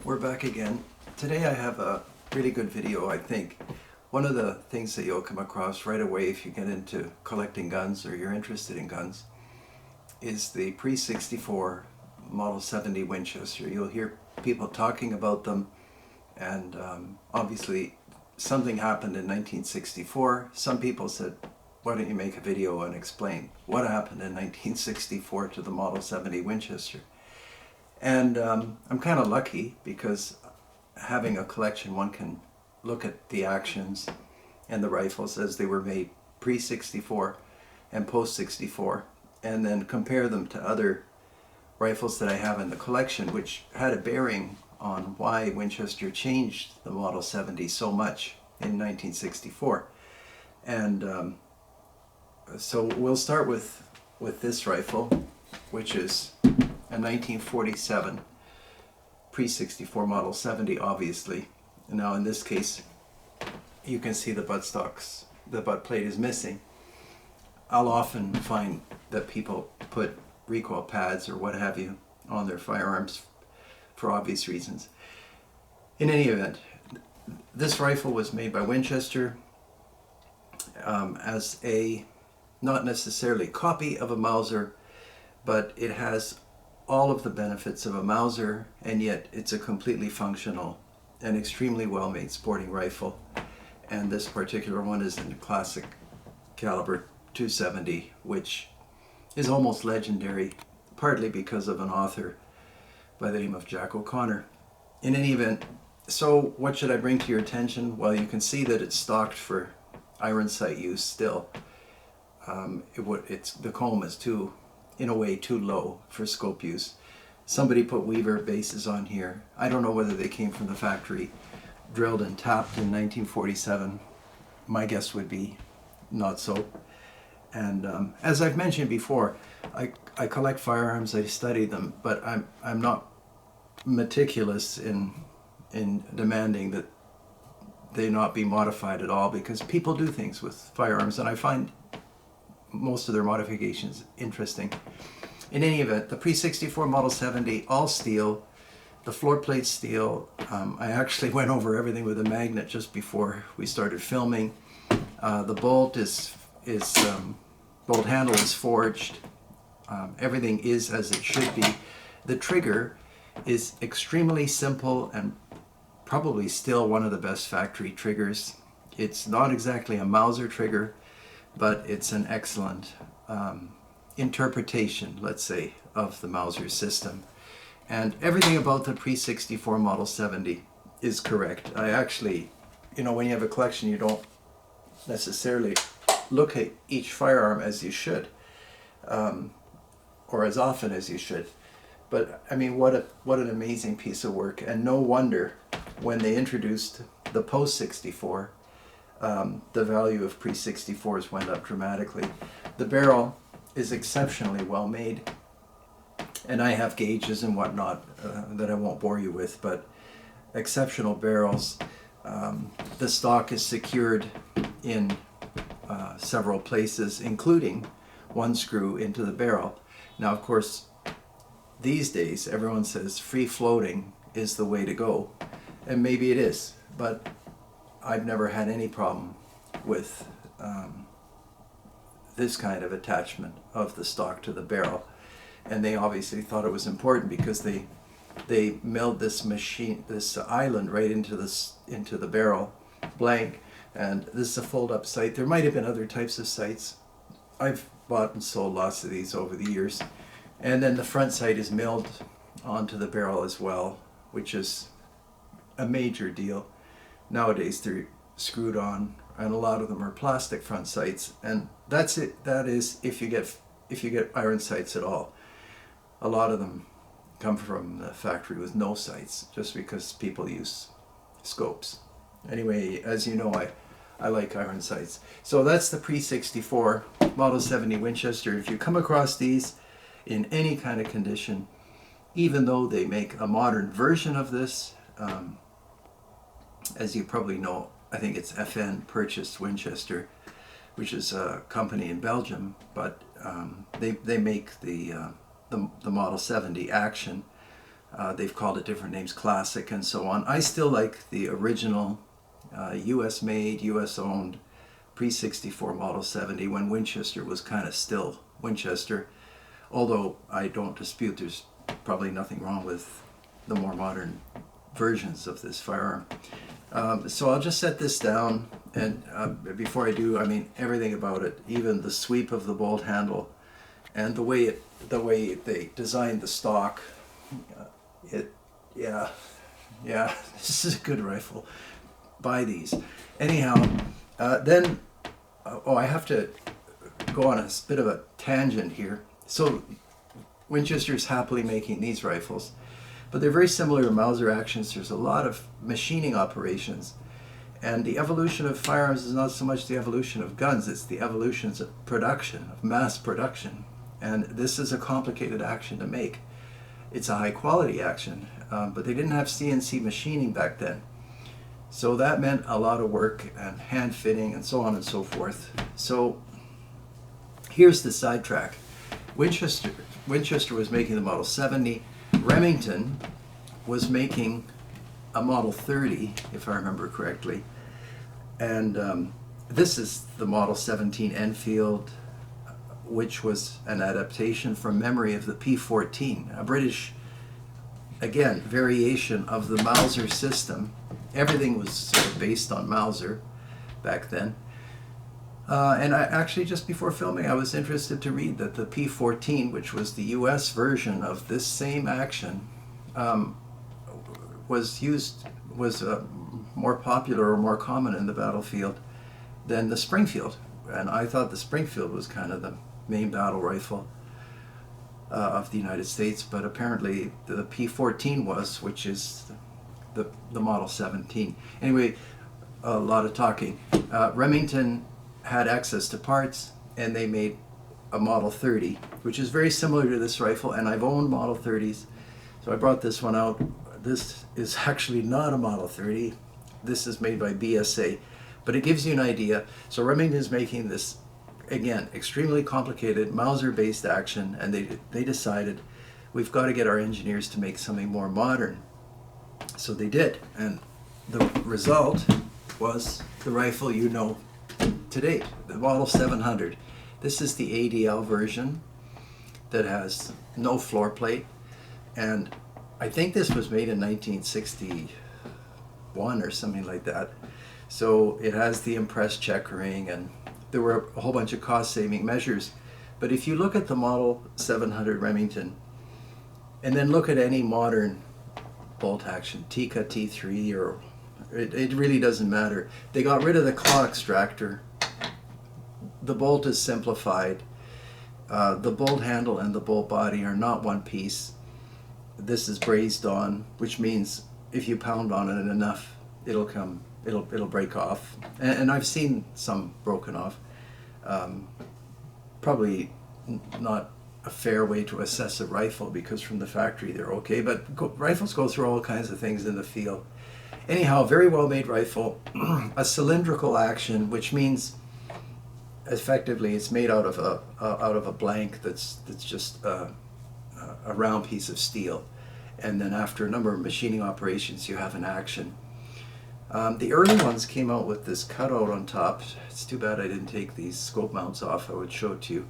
We're back again. Today I have a really good video, I think. One of the things that you'll come across right away if you get into collecting guns or you're interested in guns is the Pre-64 Model 70 Winchester. You'll hear people talking about them, and obviously something happened in 1964. Some people said, why don't you make a video and explain what happened in 1964 to the Model 70 Winchester? And I'm kind of lucky because having a collection, one can look at the actions and the rifles as they were made pre-64 and post-64, and then compare them to other rifles that I have in the collection, which had a bearing on why Winchester changed the Model 70 so much in 1964. And so we'll start with this rifle, which is a 1947 Pre-64 Model 70, obviously. And now in this case, you can see the buttstocks, the butt plate is missing. I'll often find that people put recoil pads or what have you on their firearms for obvious reasons. In any event, this rifle was made by Winchester as a not necessarily copy of a Mauser, but it has all of the benefits of a Mauser, and yet it's a completely functional and extremely well-made sporting rifle. And this particular one is in classic caliber 270, which is almost legendary, partly because of an author by the name of Jack O'Connor. In any event, so what should I bring to your attention? Well, you can see that it's stocked for iron sight use still. The comb is in a way too low for scope use. Somebody put Weaver bases on here. I don't know whether they came from the factory, drilled and tapped in 1947. My guess would be not so. And as I've mentioned before, I collect firearms, I study them, but I'm not meticulous in demanding that they not be modified at all, because people do things with firearms, and I find most of their modifications interesting. In any event, the Pre-64 Model 70, all steel, the floor plate steel. I actually went over everything with a magnet just before we started filming. The bolt bolt handle is forged. Everything is as it should be. The trigger is extremely simple and probably still one of the best factory triggers. It's not exactly a Mauser trigger, but it's an excellent interpretation, let's say, of the Mauser system. And everything about the Pre-64 Model 70 is correct. I actually, when you have a collection, you don't necessarily look at each firearm as you should, or as often as you should. But I mean, what an amazing piece of work. And no wonder when they introduced the post-64, the value of Pre-64s went up dramatically. The barrel is exceptionally well made, and I have gauges and whatnot that I won't bore you with, but exceptional barrels. The stock is secured in several places, including one screw into the barrel. Now, of course, these days everyone says free floating is the way to go, and maybe it is, but I've never had any problem with this kind of attachment of the stock to the barrel. And they obviously thought it was important because they milled this island right into the barrel, blank. And this is a fold-up sight. There might have been other types of sights. I've bought and sold lots of these over the years. And then the front sight is milled onto the barrel as well, which is a major deal. Nowadays they're screwed on, and a lot of them are plastic front sights, and that's it. That is if you get iron sights at all. A lot of them come from the factory with no sights, just because people use scopes. Anyway, as you know, I like iron sights. So that's the Pre-64 Model 70 Winchester. If you come across these in any kind of condition, even though they make a modern version of this, as you probably know, I think it's FN purchased Winchester, which is a company in Belgium, but they make the Model 70 Action, They've called it different names, classic and so on. I still like the original US made, US owned pre-64 Model 70 when Winchester was kind of still Winchester. Although I don't dispute there's probably nothing wrong with the more modern versions of this firearm. So I'll just set this down, and before I do, I mean everything about it, even the sweep of the bolt handle, and the way they designed the stock. Yeah, this is a good rifle. Buy these. Anyhow, then I have to go on a bit of a tangent here. So Winchester's happily making these rifles, but they're very similar to Mauser actions. There's a lot of machining operations, and the evolution of firearms is not so much the evolution of guns, it's the evolutions of production, of mass production. And this is a complicated action to make. It's a high quality action, but they didn't have CNC machining back then. So that meant a lot of work and hand fitting and so on and so forth. So here's the sidetrack. Winchester was making the Model 70. Remington was making a Model 30, if I remember correctly. And this is the Model 17 Enfield, which was an adaptation from memory of the P14, a British, again, variation of the Mauser system. Everything was sort of based on Mauser back then. And I actually, just before filming, I was interested to read that the P14, which was the US version of this same action, was more popular or more common in the battlefield than the Springfield. And I thought the Springfield was kind of the main battle rifle of the United States, but apparently the P14 was, which is the Model 17. Anyway, a lot of talking. Remington had access to parts, and they made a Model 30, which is very similar to this rifle, and I've owned Model 30s, so I brought this one out. This is actually not a Model 30. This is made by BSA, but it gives you an idea. So Remington is making this, again, extremely complicated Mauser-based action, and they decided, we've got to get our engineers to make something more modern. So they did, and the result was the rifle you know today, the Model 700. This is the ADL version that has no floor plate, and I think this was made in 1961 or something like that. So it has the impressed checkering, and there were a whole bunch of cost-saving measures. But if you look at the Model 700 Remington, and then look at any modern bolt action, Tikka T3, or it really doesn't matter. They got rid of the claw extractor. The bolt is simplified. The bolt handle and the bolt body are not one piece. This is brazed on, which means if you pound on it enough, it'll break off. And I've seen some broken off. Probably not a fair way to assess a rifle, because from the factory they're okay, but rifles go through all kinds of things in the field. Anyhow, very well made rifle, a cylindrical action, which means effectively it's made out of a blank that's just a round piece of steel, and then after a number of machining operations you have an action. The early ones came out with this cutout on top. It's too bad I didn't take these scope mounts off. I would show it to you.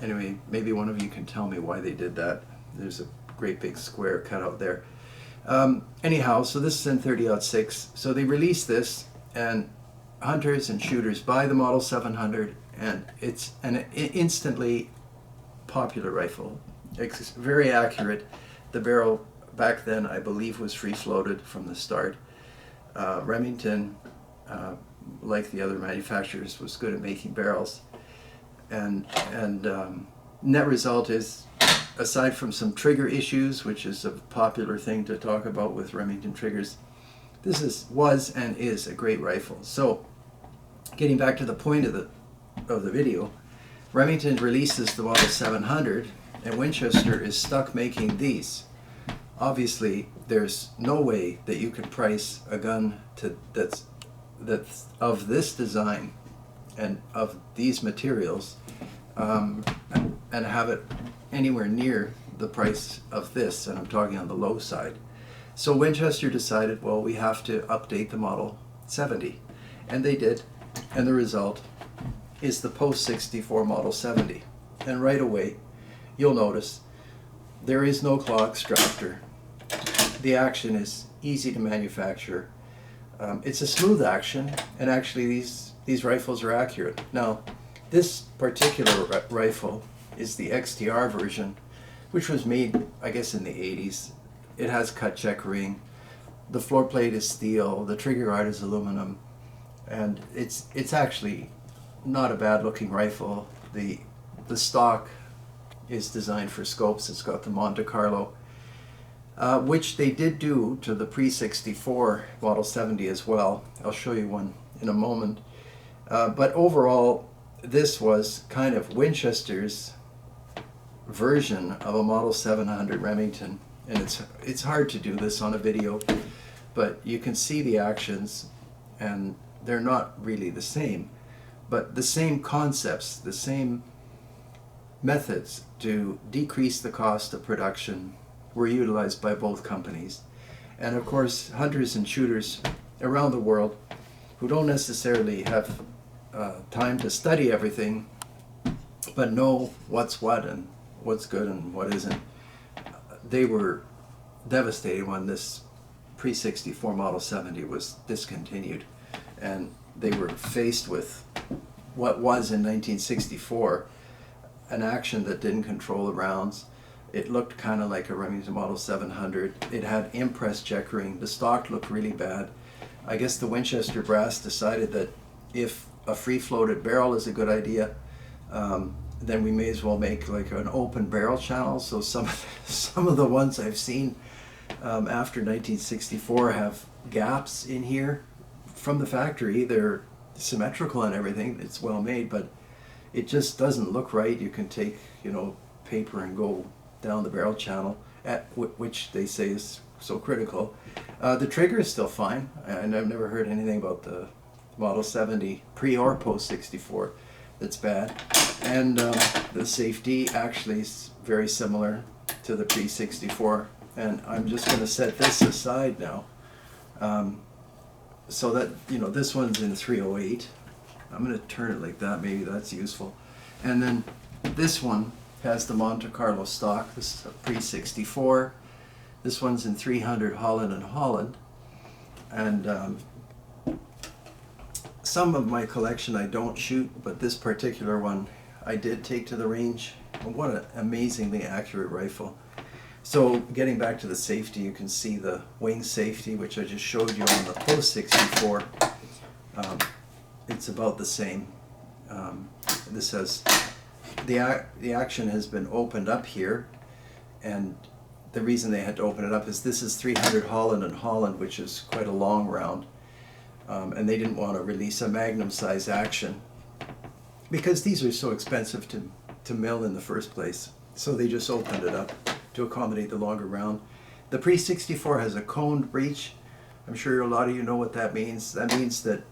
Anyway, maybe one of you can tell me why they did that. There's a great big square cutout there. Anyhow, so this is in 30-06. So they released this, and hunters and shooters buy the Model 700, and it's an instantly popular rifle. It's very accurate. The barrel back then, I believe, was free-floated from the start. Remington, like the other manufacturers, was good at making barrels. And net result is, aside from some trigger issues, which is a popular thing to talk about with Remington triggers, this was and is a great rifle. So, getting back to the point of the video, Remington releases the Model 700, and Winchester is stuck making these. Obviously, there's no way that you can price a gun that's of this design and of these materials and have it anywhere near the price of this, and I'm talking on the low side. So Winchester decided, well, we have to update the Model 70. And they did. And the result is the post-64 Model 70. And right away, you'll notice there is no clog extractor. The action is easy to manufacture. It's a smooth action, and actually these rifles are accurate. Now, this particular rifle is the XTR version, which was made, I guess, in the 80s. It has cut checkering. The floor plate is steel. The trigger guard is aluminum, and it's actually not a bad looking rifle. The stock is designed for scopes. It's got the Monte Carlo, which they did do to the pre-64 Model 70 as well. I'll show you one in a moment. But overall, this was kind of Winchester's version of a Model 700 Remington. And it's hard to do this on a video, but you can see the actions, and they're not really the same. But the same concepts, the same methods to decrease the cost of production were utilized by both companies. And of course, hunters and shooters around the world who don't necessarily have time to study everything, but know what's what and what's good and what isn't, they were devastated when this pre-64 Model 70 was discontinued. And they were faced with what was in 1964 an action that didn't control the rounds. It looked kind of like a Remington Model 700. It had impress checkering. The stock looked really bad. I guess the Winchester brass decided that if a free-floated barrel is a good idea, then we may as well make like an open barrel channel. So some of the ones I've seen after 1964 have gaps in here from the factory. They're symmetrical and everything. It's well made, but it just doesn't look right. You can take, paper and go down the barrel channel, which they say is so critical. The trigger is still fine, and I've never heard anything about the Model 70 pre or post 64 that's bad. And the safety actually is very similar to the pre 64. And I'm just going to set this aside now, so that this one's in 308. I'm going to turn it like that. Maybe that's useful. And then this one has the Monte Carlo stock. This is a pre 64. This one's in 300 Holland and Holland. And some of my collection I don't shoot, but this particular one I did take to the range. What an amazingly accurate rifle. So getting back to the safety, you can see the wing safety, which I just showed you on the post 64. It's about the same. This has the action has been opened up here, and the reason they had to open it up is this is 300 Holland and Holland, which is quite a long round. And they didn't want to release a magnum size action because these are so expensive to mill in the first place. So they just opened it up to accommodate the longer round. The pre-64 has a coned breech. I'm sure a lot of you know what that means. That means that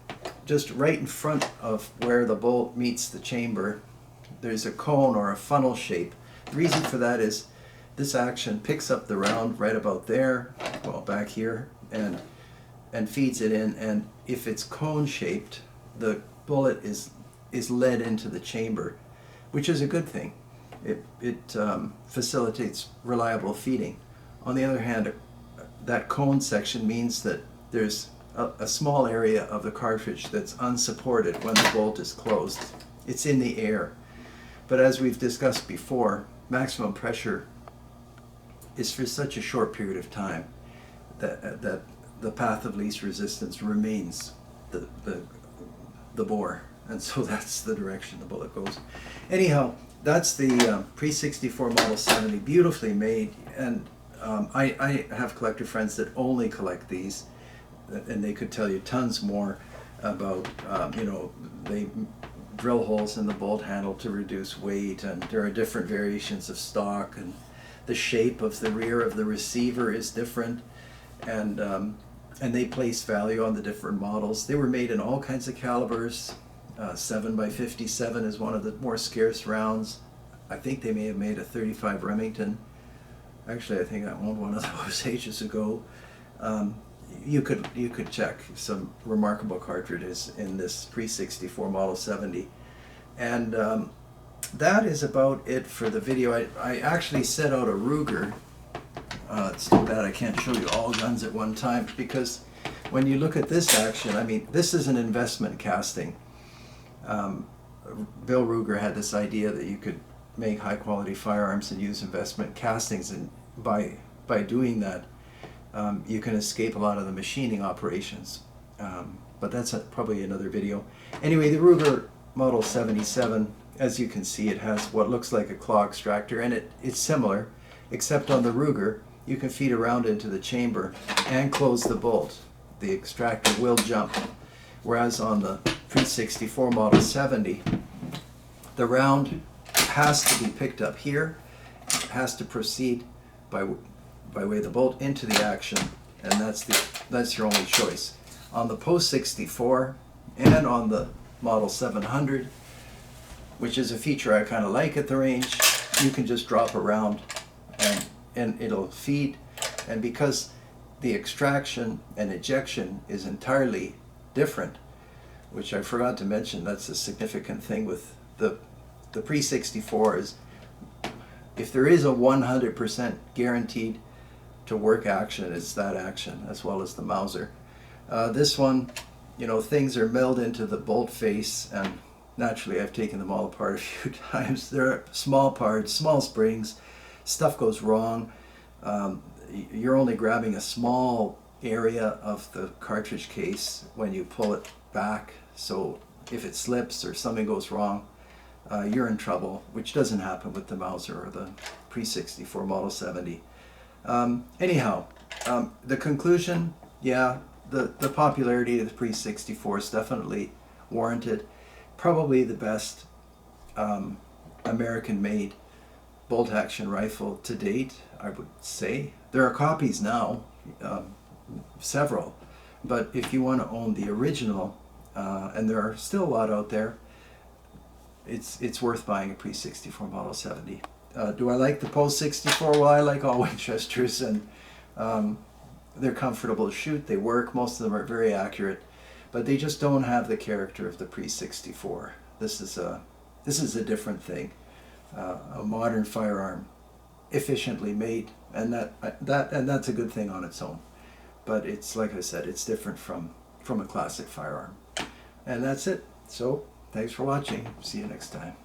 just right in front of where the bolt meets the chamber, there's a cone or a funnel shape. The reason for that is this action picks up the round right about there, well, back here, and feeds it in. And if it's cone shaped, the bullet is led into the chamber, which is a good thing. It facilitates reliable feeding. On the other hand, that cone section means that there's a small area of the cartridge that's unsupported when the bolt is closed. It's in the air. But as we've discussed before, maximum pressure is for such a short period of time that the path of least resistance remains the bore. And so that's the direction the bullet goes. Anyhow, that's the pre-64 Model 70, beautifully made. And I have collector friends that only collect these, and they could tell you tons more about, they drill holes in the bolt handle to reduce weight, and there are different variations of stock, and the shape of the rear of the receiver is different, and they place value on the different models. They were made in all kinds of calibers. 7x57 is one of the more scarce rounds. I think they may have made a 35 Remington Actually, I think I owned one of those ages ago. You could check some remarkable cartridges in this Pre-64 Model 70. And that is about it for the video. I actually set out a Ruger. It's too bad I can't show you all guns at one time, because when you look at this action, I mean, this is an investment casting. Bill Ruger had this idea that you could make high quality firearms and use investment castings, and by doing that you can escape a lot of the machining operations, but that's probably another video. Anyway, the Ruger Model 77, as you can see, it has what looks like a claw extractor, and it's similar, except on the Ruger you can feed around into the chamber and close the bolt. The extractor will jump, whereas on the Pre-64 Model 70 the round has to be picked up here, has to proceed by way of the bolt into the action, and that's your only choice. On the Post 64 and on the Model 700, which is a feature I kind of like at the range, you can just drop around and it'll feed. And because the extraction and ejection is entirely different, which I forgot to mention, that's a significant thing with the Pre-64, is if there is a 100% guaranteed to work action, it's that action, as well as the Mauser. This one, you know, things are milled into the bolt face, and naturally I've taken them all apart a few times. They're small parts, small springs, stuff goes wrong. You're only grabbing a small area of the cartridge case when you pull it back, so if it slips or something goes wrong, you're in trouble, which doesn't happen with the Mauser or the Pre-64 Model 70. Anyhow, the conclusion, yeah, the popularity of the Pre-64 is definitely warranted. Probably the best American-made bolt-action rifle to date, I would say. There are copies now, several, but if you want to own the original, and there are still a lot out there, it's worth buying a Pre-64 Model 70. Do I like the Post 64? Well, I like all Winchesters, and they're comfortable to shoot, they work, most of them are very accurate, but they just don't have the character of the Pre-64. This is a different thing, a modern firearm, efficiently made, and that's a good thing on its own. But it's, like I said, it's different from a classic firearm. And that's it. So thanks for watching. See you next time.